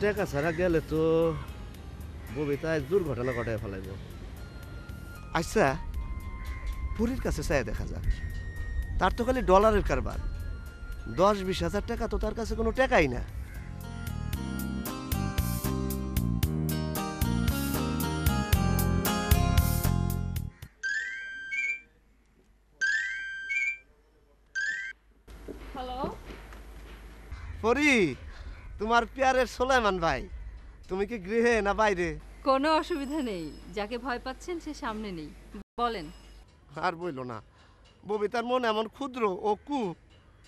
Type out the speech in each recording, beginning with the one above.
টাকা ছাড়া গেলে তো ববিতায় দুর্ঘটনা ঘটায় ফেলাইব। আচ্ছা, পুরীর কাছে চাই দেখা যাক, তার তো খালি ডলারের কারবার। 10-20 হাজার টাকা তো তার কাছে কোনো টাকাই না। হ্যালো পরি, তোমার পেয়ারের সোলাইমান ভাই, তুমি কি গৃহে না বাইরে? কোনো অসুবিধা নেই, যাকে ভয় পাচ্ছেন সে সামনে নেই, বলেন। আর বইলো না, ববিতার মন এমন ক্ষুদ্র ও কু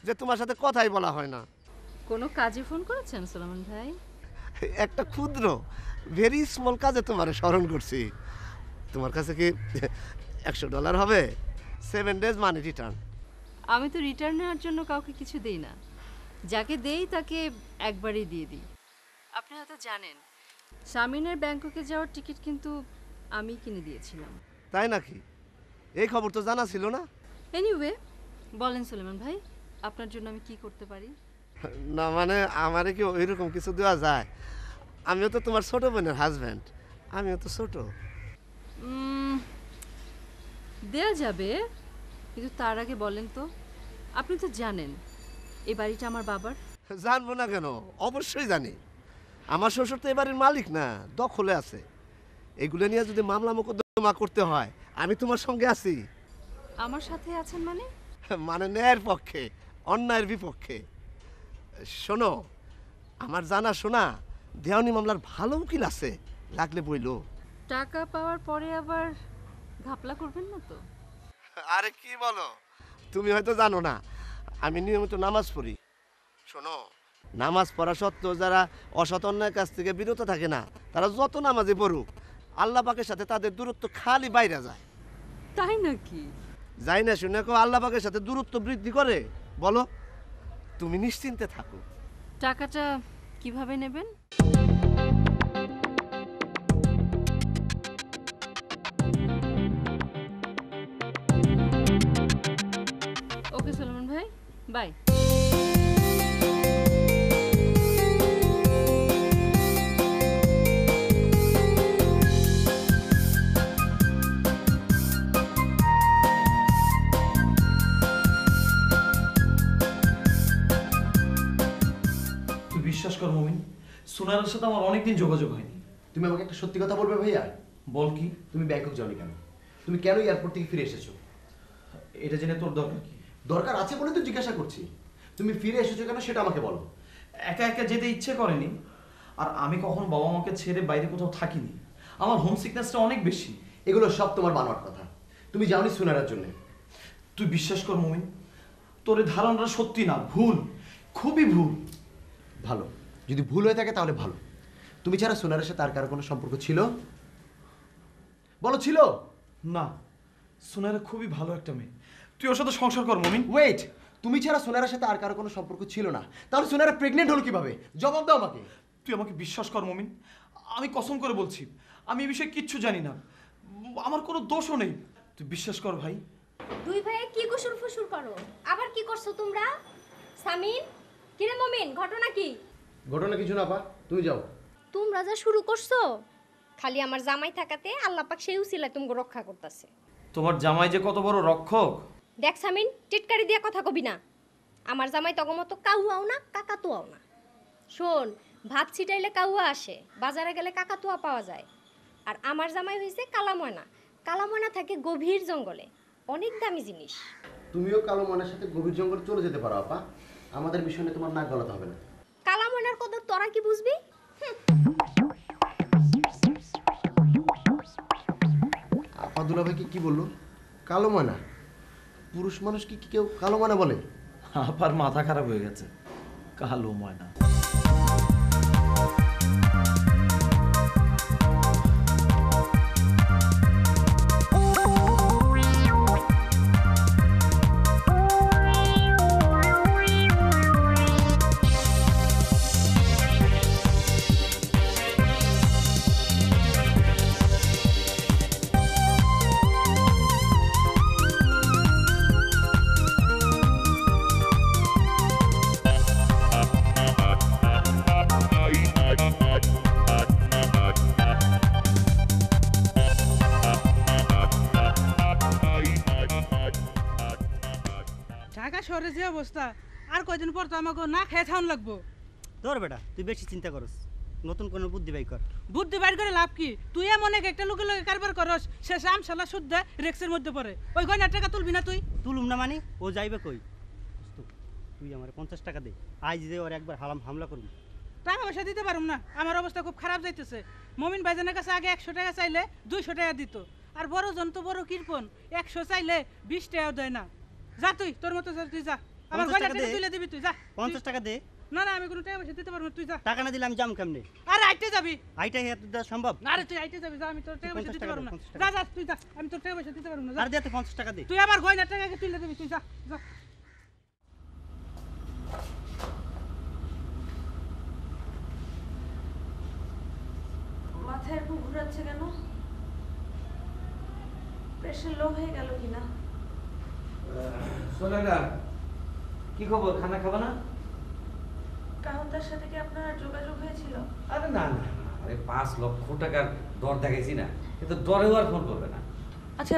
যে তোমার সাথে কথাই বলা হয় না। কোনো কাজে ফোন করেছেন সোলামান ভাই? একটা ক্ষুদ্র ভেরি স্মল কাজে তোমার স্মরণ করছি। তোমার কাছে কি $100 হবে? 7 days মানি রিটার্ন। আমি তো রিটার্ন নেওয়ার জন্য কাউকে কিছু দেই না, যাকে দেই তাকে একবারই দিয়ে দিই। আপনি হয়তো জানেন শামিনের ব্যাংককে যাওয়ার টিকিট কিন্তু আমি কিনে দিয়েছিলাম। তাই নাকি? এই খবর তো জানা ছিল না। এনিওয়ে, বলেন সুলেমান ভাই, আপনার জন্য আমি কি করতে পারি? না মানে আমারে কি ওইরকম কিছু দেওয়া যায়? আমিও তো তোমার ছোট বোনের হাজব্যান্ড, আমিও তো ছোট। দেয়া যাবে, কিন্তু তার আগে বলেন তো, আপনি তো জানেন এই বাড়িটা আমার বাবার। জানবো না কেন? অবশ্যই জানি। আমার শ্বশুর তো এবারের মালিক না, দখলে আছে। এগুলো নিয়ে যদি মামলা মোকদ্দমা করতে হয়, আমি তোমার সঙ্গে আছি। আমার সাথে আছেন মানে? মানে ন্যায়ের পক্ষে, অন্যায়ের বিপক্ষে। শোনো, আমার জানা শোনা দেওয়ানি মামলার ভালো উকিল আছে, লাগলে বইলো। টাকা পাওয়ার পরে আবার ঘাপলা করবেন না তো? আরে কি বলো, তুমি হয়তো জানো না আমি নিয়মিত নামাজ পড়ি। শোনো, নামাজ পড়া সত্ত্বেও যারা অসৎ অন্যায়ের কাছ থেকে বিরত থাকে না, তারা যত নামাজে পড়ুক আল্লাহ পাকের সাথে তাদের দূরত্ব খালি বাইরে যায়। তাই নাকি? যাই না শুনে কেউ আল্লাহ পাকের সাথে দূরত্ব বৃদ্ধি করে? বলো, তুমি নিশ্চিন্তে থাকো। টাকাটা কিভাবে নেবেন? ওকে সুলেমান ভাই, বাই। বিশ্বাস কর মমিন, সোনারের সাথে আমার অনেকদিন যোগাযোগ হয়নি। তুমি আমাকে একটা সত্যি কথা বলবে ভাইয়া? বল কি? তুমি ব্যাংকক যাওনি কেন? তুমি কেন এয়ারপোর্ট থেকে ফিরে এসেছো? এটা জেনে তোর দরকার কি? দরকার আছে বলে তো জিজ্ঞাসা করছি। তুমি ফিরে এসেছো কেন সেটা আমাকে বলো। একা একা যেতে ইচ্ছে করেনি, আর আমি কখনো বাবা মাকে ছেড়ে বাইরে কোথাও থাকিনি। আমার হোম সিকনেসটা অনেক বেশি। এগুলো সব তোমার বানোয়ার কথা। তুমি যাওনি সোনারার জন্য। তুই বিশ্বাস কর মমিন, তোর এই ধারণাটা সত্যি না, ভুল, খুবই ভুল। ভালো, যদি ভুল হয়ে থাকে তাহলে ভালো। তুমি ছাড়া সোনারের সাথে আর কারো কোনো সম্পর্ক ছিল? বলো ছিল? না, সোনারা খুবই ভালো একটা মেয়ে, তুই ওর সাথে সংসার কর মমিন। ওয়েট, তুমি ছাড়া সোনারের সাথে আর কারো কোনো সম্পর্ক ছিল না, তাহলে সোনারা প্রেগনেন্ট হলো কিভাবে? জবাব দাও আমাকে। তুই আমাকে বিশ্বাস কর মমিন, আমি কসম করে বলছি আমি এই বিষয়ে কিচ্ছু জানি না, আমার কোনো দোষও নেই। তুই বিশ্বাস কর ভাই। দুই ভাইয়ে কি কুসুর ফুসুর করো? আবার কি করছো তোমরা? সামিন, কিরে মমিন, ঘটনা কি? ঘটনা কিছু না পা, তুমি যাও। তোমরা যা শুরু করছো, খালি আমার জামাই থাকাতে আল্লাহ পাক সেই উসিলায় তোমাকে রক্ষা করতেছে। তোমার জামাই যে কত বড় রক্ষক। দেখ সামিন, টিটকারি দিয়া কথা কবি না। আমার জামাই তগমতো কাউয়াও না, কাকাতুয়াও না। শোন, ভাত ছিটাইলে কাউয়া আসে, বাজারে গেলে কাকাতুয়া পাওয়া যায়। আর আমার জামাই হয়েছে কালা ময়না। কালা ময়না থাকে গভীর জঙ্গলে, অনেক দামি জিনিস। তুমিও কালো মনের সাথে গভীর জঙ্গলে চলে যেতে পারো আপা, আমাদের বিষয় নিয়ে তোমার নাক গলাতে হবে না। কালা ময়নার কদর তোরা কি বুঝবি? আপা দুলাভাইকে কি বললো? কালো ময়না? পুরুষ মানুষ কি কেউ কালো ময়না বলে? আপার মাথা খারাপ হয়ে গেছে, কালো ময়না। শহরে যে অবস্থা, আর কয়দিন পর তো আমাকে না খেয়ে থাউন লাগবো। তোর বেটা তুই বেশি চিন্তা করস, নতুন কোনো বুদ্ধি বাই কর। বুদ্ধি বাইর করে লাভ কি? তুই এমন একটা লোকের লগে কারবার করস, শেষে আমশালা শুদ্ধ রেক্সের মধ্যে পড়ে। ওই গয়নার টাকা তুলবি না তুই? তুলুম না মানে ও যাইবে কই? তুই আমার 50 টাকা দে, আজ যে ওর একবার হামলা করবি। টাকা পয়সা দিতে পারুম না, আমার অবস্থা খুব খারাপ যাইতেছে। মমিন ভাইজানের কাছে আগে 100 টাকা চাইলে 200 টাকা দিত, আর বড় জন তো বড় কৃপণ, 100 চাইলে 20 টাকাও দেয় না। যা তুই, তোর মতো যা, তুই যা। আমার 50 গয়নার টাকা টাকা দে। তুলে দিবি তুই, যা। 50 টাকা দে। না না, আমি কোনো টাকা পয়সা দিতে পারবো না, তুই যা। টাকা না দিলে আমি যাম কেমনে? আরে আইতে যাবি? আইটাই এত দেওয়া সম্ভব? না রে, তুই আইতে যাবি, যা। আমি তোর টাকা পয়সা 50 দিতে টাকা পারবো দে, না। 50 যা টাকা। যা, তুই যা। আমি তোর টাকা পয়সা দিতে পারবো না, যা। আর দে তো 50 টাকা দে। তুই আমার গয়নার টাকাকে তুলে দিবি, তুই যা যা। মাথায় এরকম ঘুরাচ্ছে কেন? প্রেশার লো হয়ে গেল কিনা? সোনারা, কি খবর? খানা খাবা না? কাহতার সাথে কি আপনার যোগাযোগ হয়েছিল? আরে না না, আরে 5 লক্ষ টাকার দর দেখাইছি না, কিন্তু ডরেও আর ফোন করবে না। আচ্ছা,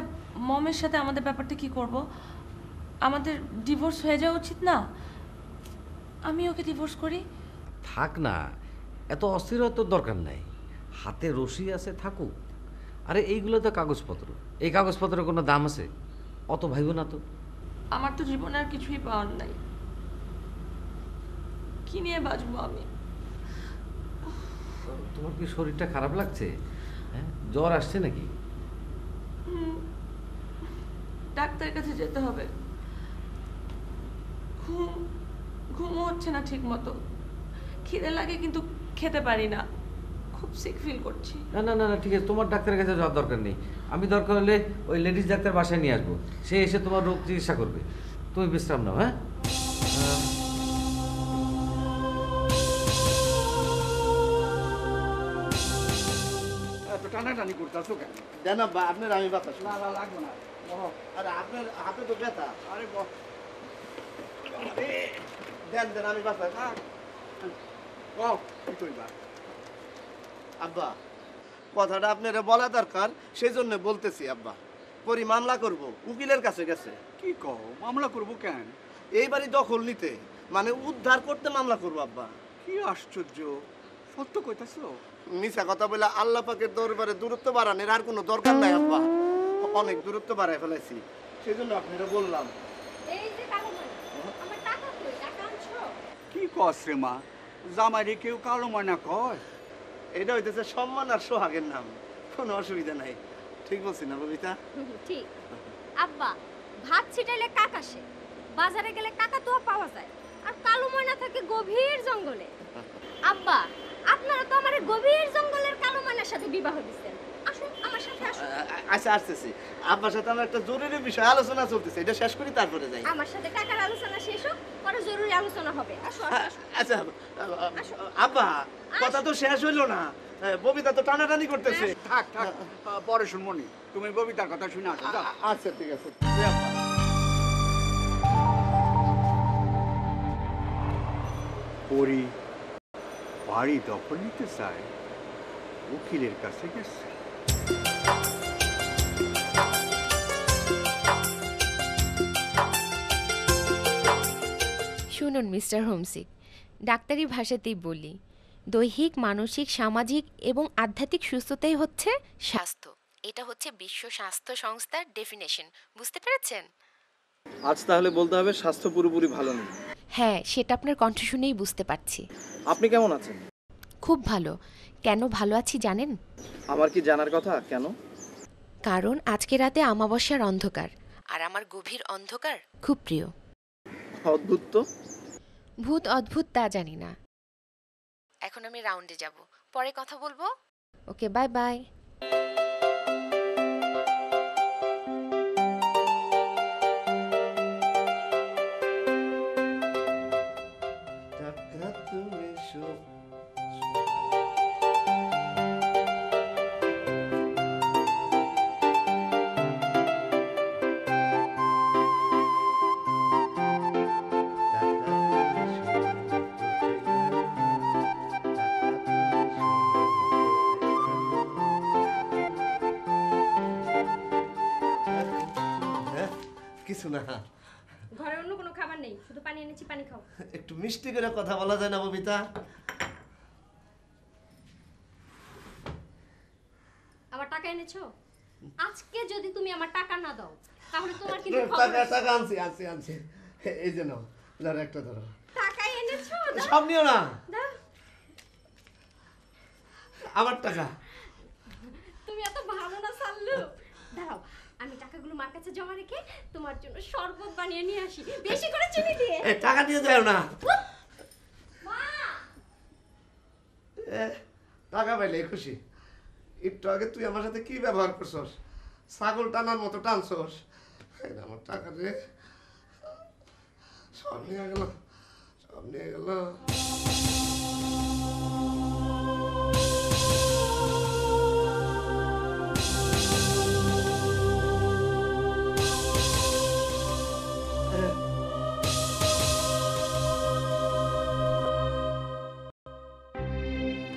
মমের সাথে আমাদের ব্যাপারটা কি করব? আমাদের ডিভোর্স হয়ে যাওয়া উচিত না? আমি ওকে ডিভোর্স করি? থাক না, এত অস্থিরতার দরকার নাই। হাতে রশি আছে, থাকুক। আরে এইগুলো তো কাগজপত্র, এই কাগজপত্রের কোনো দাম আছে? অত ভাইব না তো। আমার তো জীবনে আর কিছুই পাওয়ার নাই, কি নিয়ে বাঁচবো আমি? তোমার কি শরীরটা খারাপ লাগছে? হ্যাঁ, জ্বর আসছে নাকি? ডাক্তারের কাছে যেতে হবে। ঘুমও হচ্ছে না ঠিক মতো, খিদে লাগে কিন্তু খেতে পারি না, খুব সিক ফিল করছি। না না না না, ঠিক আছে, তোমার ডাক্তারের কাছে যাওয়ার দরকার নেই। আমি দরকার হলে ওই লেডিস ডাক্তার বাসায় নিয়ে আসবো, সে এসে তোমার রোগ চিকিৎসা করবে। তুমি বিশ্রাম নাও। হ্যাঁ, এত টানাটানি করতেছো কেন? দেন আব্বা, আপনার আমি বাতাস। না না, লাগবে না। বলো। আরে আপনার হাতে তো ব্যথা। আরে দেন দেন, আমি বাতাস। কও, কি কইবা? আব্বা, কথাটা আপনারা বলা দরকার, সেই জন্য বলতেছি আব্বা। পরি মামলা করব, উকিলের কাছে গেছে। কি কও, মামলা করবো কেন? এই বাড়ি দখল নিতে, মানে উদ্ধার করতে মামলা করবো আব্বা। কি আশ্চর্য, সত্য কইতাছো? মিছা কথা বলে আল্লাহ পাকের দরবারে দূরত্ব বাড়ানোর আর কোনো দরকার নাই আব্বা। অনেক দূরত্ব বাড়ায় ফেলাইছি, সেই জন্য আপনারা বললাম। এই যে কালো ময়না, আমার টাকা কই? টাকা আনছো? কি কস রে মা? জামাইরে কেউ কালো ময়না কয়? এটা হইতেছে সম্মান আর সোহাগের নাম, কোনো অসুবিধা নাই। ঠিক বলছি না ববিতা? ঠিক। আব্বা, ভাত ছিটাইলে কাক আসে, বাজারে গেলে কাকাতুয়া পাওয়া যায়, আর কালো ময়না থাকে গভীর জঙ্গলে। আব্বা, আপনারা তো আমার গভীর জঙ্গলের কালো ময়নার সাথে বিবাহ দিচ্ছেন। আসুন আমার সাথে, আসুন। আচ্ছা, আসতেছি। আব্বার সাথে আমার একটা জরুরি বিষয় আলোচনা চলতেছে, এটা শেষ করি তারপরে যাই। আমার সাথে টাকার আলোচনা শেষ হোক, পরে জরুরি আলোচনা হবে। আসো আসো আচ্ছা আব্বা, কথা তো শেষ হইলো না, ববিতা তো টানাটানি করতেছে। থাক থাক, পরে শুনবনি। তুমি ববিতার কথা শুনে আসো, যাও। আচ্ছা ঠিক আছে। পরি বাড়ি দখল নিতে চায়, উকিলের কাছে গেছে। শুনুন মিস্টার হোমসিক, ডাক্তারি ভাষাতেই বলি, দৈহিক, মানসিক, সামাজিক এবং আধ্যাত্মিক সুস্থতাই হচ্ছে স্বাস্থ্য। এটা হচ্ছে বিশ্ব স্বাস্থ্য সংস্থার ডেফিনেশন, বুঝতে পেরেছেন? আজ তাহলে বলতে হবে স্বাস্থ্য পুরোপুরি ভালো নেই। হ্যাঁ, সেটা আপনার কণ্ঠ শুনেই বুঝতে পারছি। আপনি কেমন আছেন? খুব ভালো। কেন ভালো আছি জানেন? আমার কি জানার কথা? কেন? কারণ আজকে রাতে অমাবস্যার অন্ধকার, আর আমার গভীর অন্ধকার খুব প্রিয়। অদ্ভুত তো। ভূত অদ্ভুত তা জানি না। এখন আমি রাউন্ডে যাব, পরে কথা বলবো। ওকে, বাই বাই। কিছু না। ঘরে অন্য কোনো খাবার নেই? শুধু পানি এনেছি, পানি খাও। একটু মিষ্টি করে কথা বলা যায় না ববিতা? আমার টাকা এনেছো? আজকে যদি তুমি আমার টাকা না দাও তাহলে তোমার কিন্তু খবর টাকা আছে। টাকা আনছি আনছি আনছি, এই যে নাও, ধরো একটা ধরো। টাকা এনেছো? দাও। সব নিও না, দাও। আমার টাকা। তুমি এত ভালো না সাল্লু। দাঁড়াও, আমি টাকাগুলো মার কাছে জমা রেখে তোমার জন্য শরবত বানিয়ে নিয়ে আসি, বেশি করে চিনি দিয়ে। এই টাকা দিয়ে যাও না। মা! টাকা পাইলে খুশি। একটু আগে তুই আমার সাথে কি ব্যবহার করছস? ছাগল টানার মতো টানছস। আমার টাকা রে, সব নিয়ে গেল, সব নিয়ে গেল।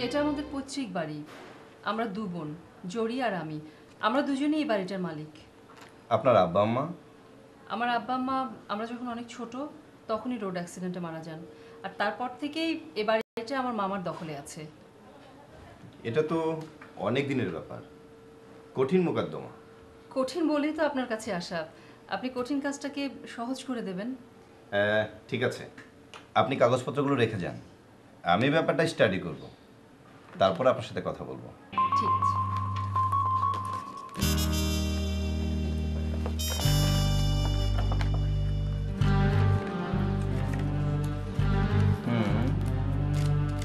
এটা আমাদের পৈতৃক বাড়ি। আমরা দু বোন, জরি আর আমি, আমরা দুজনেই এই বাড়িটার মালিক। আপনার আব্বা আম্মা? আমার আব্বা আম্মা আমরা যখন অনেক ছোট তখনই রোড অ্যাক্সিডেন্টে মারা যান, আর তারপর থেকেই এ বাড়িটা আমার মামার দখলে আছে। এটা তো অনেক দিনের ব্যাপার, কঠিন মোকদ্দমা। কঠিন বলেই তো আপনার কাছে আসা। আপনি কঠিন কাজটাকে সহজ করে দেবেন। ঠিক আছে, আপনি কাগজপত্রগুলো রেখে যান, আমি ব্যাপারটা স্টাডি করব, তারপর আপনার সাথে কথা বলবো। ঠিক আছে।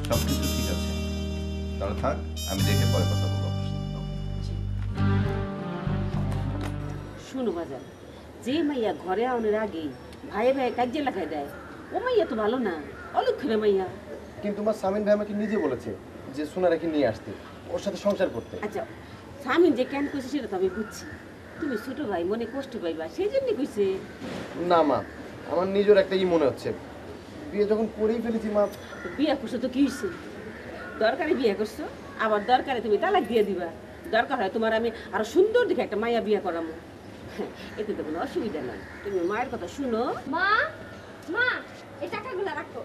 সব কিছু ঠিক আছে, তাহলে থাক, আমি দেখে পরে কথা বলবো আপনার সাথে। শুনো বাজার, যে মাইয়া ঘরে আনার আগেই ভাইয়ে ভাইয়ে কাজে লাগাই দেয়, ও মাইয়া তো ভালো না, অলক্ষণে মাইয়া। কিন্তু আমার সামিন ভাই আমাকে নিজে বলেছে যে সোনারাকে নিয়ে আসতে, ওর সাথে সংসার করতে। আচ্ছা, সামিন যে কেন কইছে সেটা তো আমি বুঝছি, তুমি ছোট ভাই মনে কষ্ট পাইবা সেই জন্য কইছে। না মা, আমার নিজের একটা মনে হচ্ছে, বিয়ে যখন করেই ফেলেছি মা। বিয়ে করছো তো কি হয়েছে? দরকারে বিয়ে করছো, আবার দরকারে তুমি তালাক দিয়ে দিবা। দরকার হয় তোমার আমি আরো সুন্দর দেখে একটা মাইয়া বিয়ে করামো, এতে তো কোনো অসুবিধা নাই। তুমি মায়ের কথা শুনো। মা, মা, এই টাকাগুলো রাখো।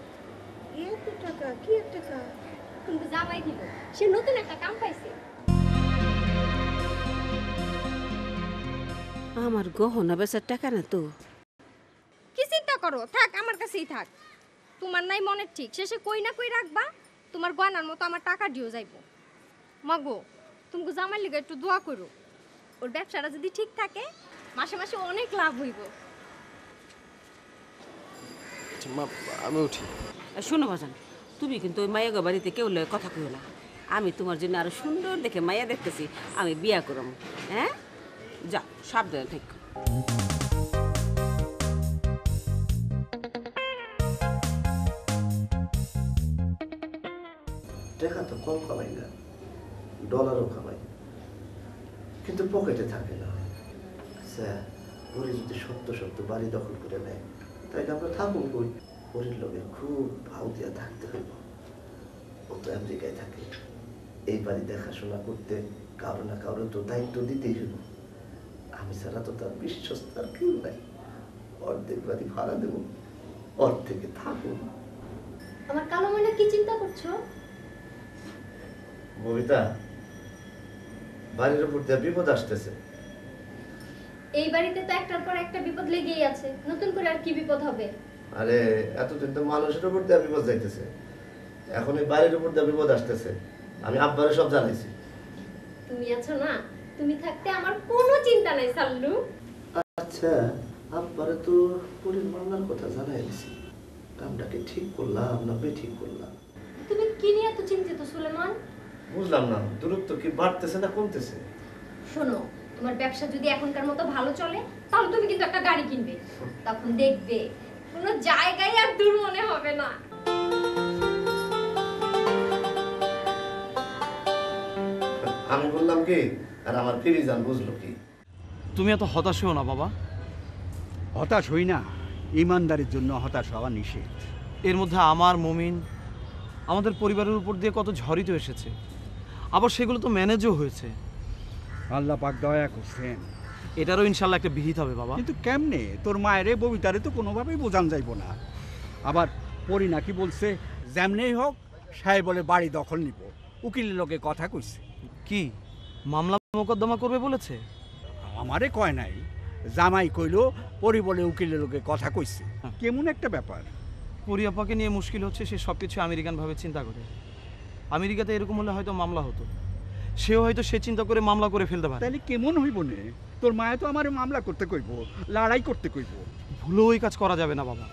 এত টাকা? কি এত টাকা? কিন্তু জামাই দিল, সে নতুন একটা কাম পাইছে। আমার গহনা বেচার টাকা না তো। কি চিন্তা করো, থাক আমার কাছেই থাক। তোমার নাই মনের ঠিক, শেষে কই না কই রাখবা। তোমার গয়নার মতো আমার টাকা দিও যাইবো। মাগো, তুমি জামাই লিগে একটু দোয়া করো, ওর ব্যবসাটা যদি ঠিক থাকে মাসে মাসে অনেক লাভ হইব। মা আমি উঠি। শোনো বাজান, তুমি কিন্তু ওই মাইয়া বাড়িতে কেউ লয় কথা কইও না। আমি তোমার জন্য আরো সুন্দর দেখে মাইয়া দেখতেছি, আমি বিয়া করব। হ্যাঁ, যা সাবধানে থেকো। টাকা তো কম কামাই না, ডলারও কামাই, কিন্তু পকেটে থাকে না। স্যার, পরে যদি সত্য সত্য বাড়ি দখল করে নেয় তাইলে আমরা থাকুন কই? পরের লোকের খুব ভাও দিয়া থাকতে হইব। ও তো আমেরিকায় থাকে, এই বাড়ি দেখাশোনা করতে কারো না কারো তো দায়িত্ব দিতেই হইব। আমি ছাড়া তো তার বিশ্বস্ত আর কেউ নাই। অর্ধেক বাড়ি ভাড়া দেব, অর্ধেকে থাকুন। আমার কালো মনে কি চিন্তা করছো? ববিতা, বাড়ির উপর দিয়ে বিপদ আসতেছে। এই বাড়িতে তো একটার পর একটা বিপদ লেগেই আছে, নতুন করে আর কি বিপদ হবে? আরে এতদিন তো মানুষের উপর দিয়ে বিপদ যাইতেছে, এখন এই বাড়ির উপর দিয়ে বিপদ আসতেছে। আমি আব্বারে সব জানাইছি। তুমি আছো না, তুমি থাকতে আমার কোনো চিন্তা নাই সাল্লু। আচ্ছা, আব্বারে তো পুলিশ মামলার কথা জানাই দিছি, কামটাকে ঠিক করলাম না বেঠিক করলাম? তুমি কি নিয়ে এত চিন্তিত সুলেমান? বুঝলাম না, দূরত্ব কি বাড়তেছে না কমতেছে? শোনো, তোমার ব্যবসা যদি এখনকার মতো ভালো চলে তাহলে তুমি কিন্তু একটা গাড়ি কিনবে, তখন দেখবে কোনো জায়গায় আর দূর মনে হবে না। আমি বললাম কি, আর আমার ফিরিজান বুঝলো কি? তুমি এত হতাশ হও না বাবা। হতাশ হই না, ইমানদারির জন্য হতাশ হওয়া নিষেধ। এর মধ্যে আমার মমিন আমাদের পরিবারের উপর দিয়ে কত ঝড়ই তো এসেছে, আবার সেগুলো তো ম্যানেজও হয়েছে। আল্লাহ পাক দয়া করছেন, এটারও ইনশাল্লাহ একটা বিহিত হবে বাবা। কিন্তু কেমনে তোর মায়েরে ববিতারে তো কোনোভাবেই বোঝান যাইব না। আবার পরি নাকি বলছে যেমনেই হোক সাহেব বলে বাড়ি দখল নিব, উকিলের লোকে কথা কইছে। কি মামলা মোকদ্দমা করবে বলেছে? আমারে কয় নাই, জামাই কইলো পরি বলে উকিলের লোকে কথা কইছে। কেমন একটা ব্যাপার। পরিয়াপাকে নিয়ে মুশকিল হচ্ছে, সে সব কিছু আমেরিকানভাবে চিন্তা করে। আমেরিকাতে এরকম হলে হয়তো মামলা হতো, সেও হয়তো সে চিন্তা করে মামলা করে ফেলতে পারে। তাহলে কেমন হইব নে? তোর মায়ে তো আমার মামলা করতে কইব, লড়াই করতে কইব। ভুলেও ওই কাজ করা যাবে না বাবা।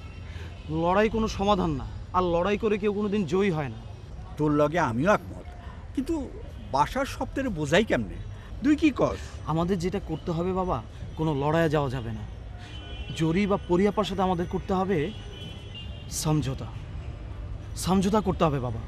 লড়াই কোনো সমাধান না, আর লড়াই করে কেউ কোনোদিন জয়ী হয় না। তোর লগে আমিও একমত, কিন্তু বাসার সপ্তাহে বোঝাই কেমনে? তুই কি কর? আমাদের যেটা করতে হবে বাবা, কোনো লড়াইয়ে যাওয়া যাবে না। জরি বা পরিয়াপার সাথে আমাদের করতে হবে সমঝোতা। সমঝোতা করতে হবে বাবা।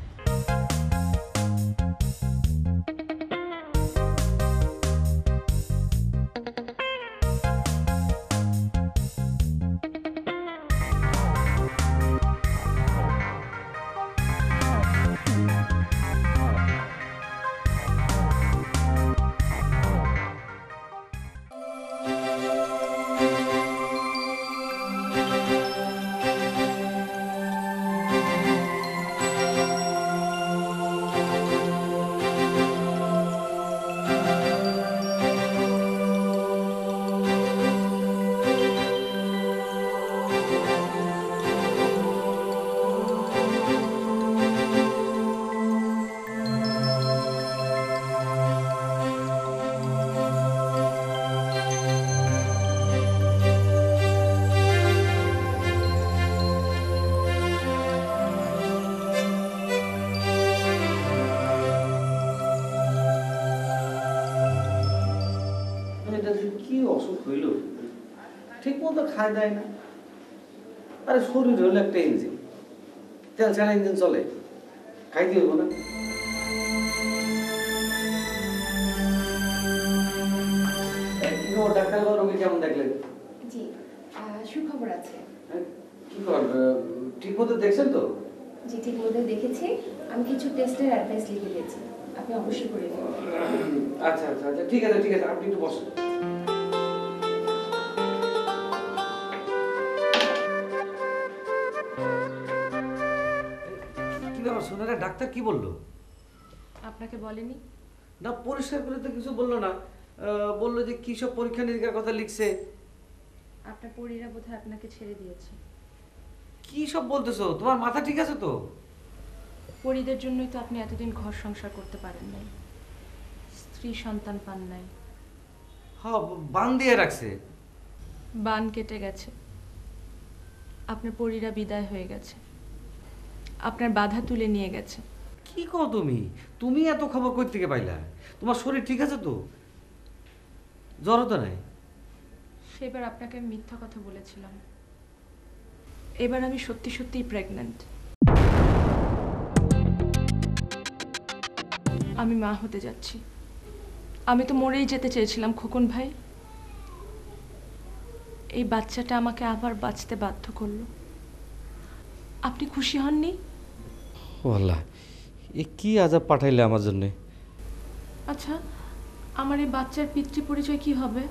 কি অসুখ হইল, ঠিক মতো খায় দেয় না। আরে শরীর হলো একটা ইঞ্জিন, তেল ছাড়া ইঞ্জিন চলে, খাইতে হইব না? ডাক্তার রোগী কেমন দেখলেন? জি সুখবর আছে। কি কর, ঠিক মতো দেখছেন তো? জি ঠিক মতো দেখেছি। আমি কিছু টেস্টের অ্যাডভাইস লিখে দিয়েছি, আপনি অবশ্যই করে দিন। আচ্ছা আচ্ছা আচ্ছা, ঠিক আছে ঠিক আছে, আপনি একটু বসুন। কি ব্যাপার সোনারা, ডাক্তার কি বললো? আপনাকে বলেনি? না, পরিষ্কার করে তো কিছু বললো না। বললো যে কি সব পরীক্ষা নিরীক্ষার কথা লিখছে। আপনার পরীরা বোধহয় আপনাকে ছেড়ে দিয়েছে। কি সব বলতেছো? তোমার মাথা ঠিক আছে তো? পরীদের জন্যই তো আপনি এতদিন ঘর সংসার করতে পারেন নাই, স্ত্রী সন্তান পান নাই। হ্যাঁ, বান দিয়ে রাখছে। বান কেটে গেছে, আপনার পরীরা বিদায় হয়ে গেছে, আপনার বাধা তুলে নিয়ে গেছে। কি কও তুমি? তুমি এত খবর কই থেকে পাইলা? তোমার শরীর ঠিক আছে তো? জ্বর তো নাই? সেবার আপনাকে আমি মিথ্যা কথা বলেছিলাম, এবার আমি সত্যি সত্যিই প্রেগন্যান্ট। আমি মা হতে যাচ্ছি। আমি তো মরেই যেতে চেয়েছিলাম খোকন ভাই, এই বাচ্চাটা আমাকে আবার বাঁচতে বাধ্য করলো। আপনি খুশি হননি? ও আল্লাহ, এ কি আজাব পাঠাইলে আমার জন্য। আচ্ছা, আমার এই বাচ্চার পিতৃ পরিচয় কি হবে?